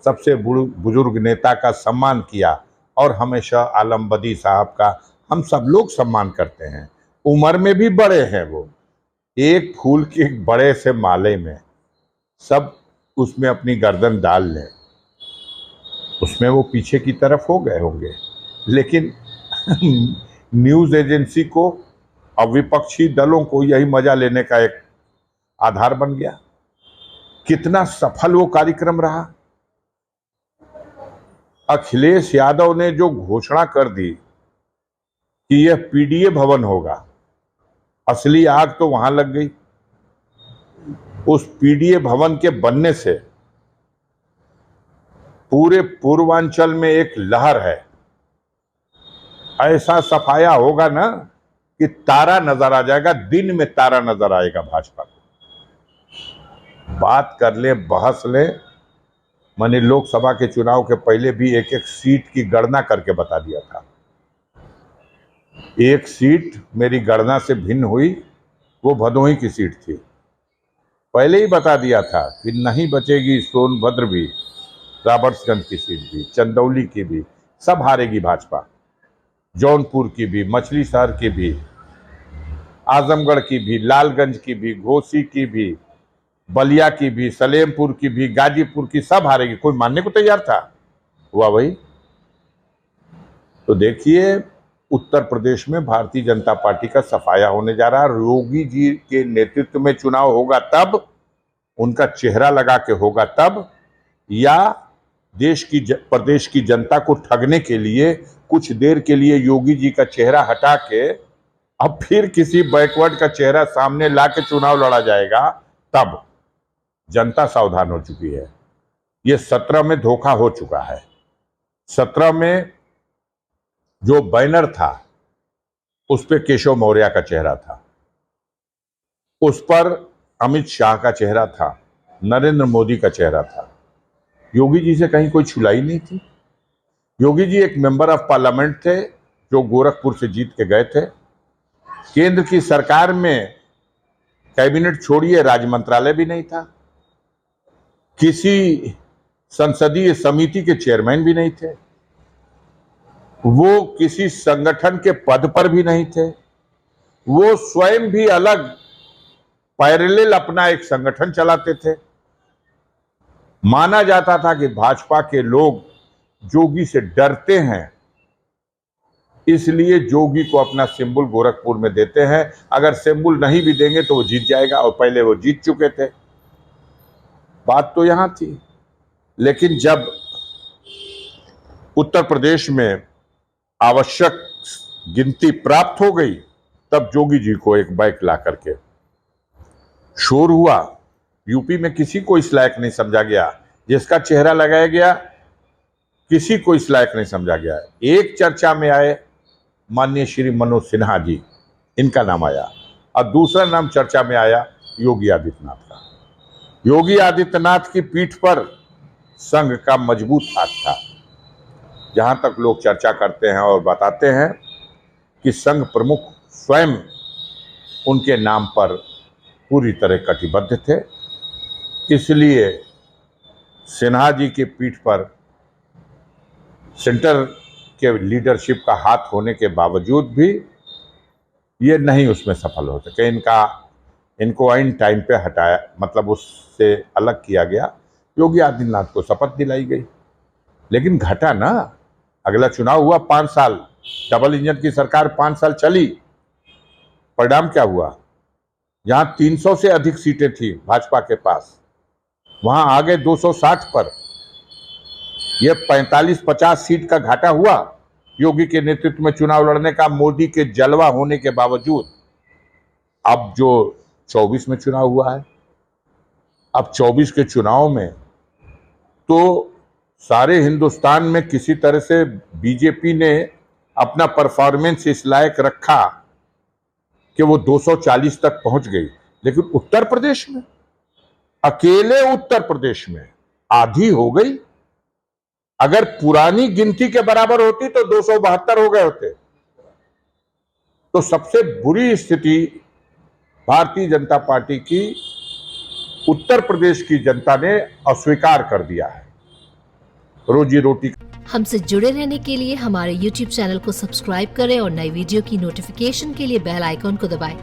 सबसे बुजुर्ग नेता का सम्मान किया और हमेशा आलम बदी साहब का हम सब लोग सम्मान करते हैं। उम्र में भी बड़े हैं वो, एक फूल के एक बड़े से माले में सब उसमें अपनी गर्दन डाल लें, उसमें वो पीछे की तरफ हो गए होंगे, लेकिन न्यूज एजेंसी को और विपक्षी दलों को यही मजा लेने का एक आधार बन गया। कितना सफल वो कार्यक्रम रहा। अखिलेश यादव ने जो घोषणा कर दी कि यह पीडीए भवन होगा, असली आग तो वहां लग गई। उस पीडीए भवन के बनने से पूरे पूर्वांचल में एक लहर है। ऐसा सफाया होगा ना कि तारा नजर आ जाएगा, दिन में तारा नजर आएगा भाजपा को। बात कर ले, बहस ले। मैंने लोकसभा के चुनाव के पहले भी एक एक सीट की गणना करके बता दिया था। एक सीट मेरी गणना से भिन्न हुई, वो भदोही की सीट थी। पहले ही बता दिया था कि नहीं बचेगी सोनभद्र भी, रॉबर्ट्सगंज की सीट भी, चंदौली की भी, सब हारेगी भाजपा। जौनपुर की भी, मछली शहर की भी, आजमगढ़ की भी, लालगंज की भी, घोसी की भी, बलिया की भी, सलेमपुर की भी, गाजीपुर की, सब हारेगी। कोई मानने को तैयार था? हुआ भाई। तो देखिए, उत्तर प्रदेश में भारतीय जनता पार्टी का सफाया होने जा रहा है। योगी जी के नेतृत्व में चुनाव होगा तब, उनका चेहरा लगा के होगा तब, या प्रदेश की जनता को ठगने के लिए कुछ देर के लिए योगी जी का चेहरा हटा के अब फिर किसी बैकवर्ड का चेहरा सामने ला के चुनाव लड़ा जाएगा, तब जनता सावधान हो चुकी है। ये 17 में धोखा हो चुका है। 17 में जो बैनर था उस पे केशव मौर्य का चेहरा था, उस पर अमित शाह का चेहरा था, नरेंद्र मोदी का चेहरा था। योगी जी से कहीं कोई छुलाई नहीं थी। योगी जी एक मेंबर ऑफ पार्लियामेंट थे जो गोरखपुर से जीत के गए थे। केंद्र की सरकार में कैबिनेट छोड़िए, राज्य मंत्रालय भी नहीं था। किसी संसदीय समिति के चेयरमैन भी नहीं थे। वो किसी संगठन के पद पर भी नहीं थे। वो स्वयं भी अलग पैरेलल अपना एक संगठन चलाते थे। माना जाता था कि भाजपा के लोग जोगी से डरते हैं, इसलिए जोगी को अपना सिंबल गोरखपुर में देते हैं। अगर सिंबल नहीं भी देंगे तो वो जीत जाएगा, और पहले वो जीत चुके थे। बात तो यहां थी। लेकिन जब उत्तर प्रदेश में आवश्यक गिनती प्राप्त हो गई, तब जोगी जी को एक बाइक ला करके शोर हुआ। यूपी में किसी को इस लायक नहीं समझा गया, जिसका चेहरा लगाया गया किसी को इस लायक नहीं समझा गया। एक चर्चा में आए माननीय श्री मनोज सिन्हा जी, इनका नाम आया, और दूसरा नाम चर्चा में आया योगी आदित्यनाथ का। योगी आदित्यनाथ की पीठ पर संघ का मजबूत हाथ था। जहां तक लोग चर्चा करते हैं और बताते हैं कि संघ प्रमुख स्वयं उनके नाम पर पूरी तरह कटिबद्ध थे, इसलिए सिन्हा जी की पीठ पर सेंटर के लीडरशिप का हाथ होने के बावजूद भी ये नहीं उसमें सफल हो सके। इनको आइन टाइम पे हटाया, मतलब उससे अलग किया गया। योगी आदित्यनाथ को शपथ दिलाई गई, लेकिन घटा ना। अगला चुनाव हुआ 5 साल, डबल इंजन की सरकार 5 साल चली। परिणाम क्या हुआ? जहां 300 से अधिक सीटें थी भाजपा के पास, वहां आ गए 260 पर। यह 45-50 सीट का घाटा हुआ योगी के नेतृत्व में चुनाव लड़ने का, मोदी के जलवा होने के बावजूद। अब जो 24 में चुनाव हुआ है, अब 24 के चुनाव में तो सारे हिंदुस्तान में किसी तरह से बीजेपी ने अपना परफॉर्मेंस इस लायक रखा कि वो 240 तक पहुंच गई। लेकिन उत्तर प्रदेश में, अकेले उत्तर प्रदेश में आधी हो गई। अगर पुरानी गिनती के बराबर होती तो 272 हो गए होते। तो सबसे बुरी स्थिति भारतीय जनता पार्टी की उत्तर प्रदेश की जनता ने अस्वीकार कर दिया है। रोजी रोटी। हमसे जुड़े रहने के लिए हमारे YouTube चैनल को सब्सक्राइब करें और नई वीडियो की नोटिफिकेशन के लिए बेल आइकॉन को दबाएं।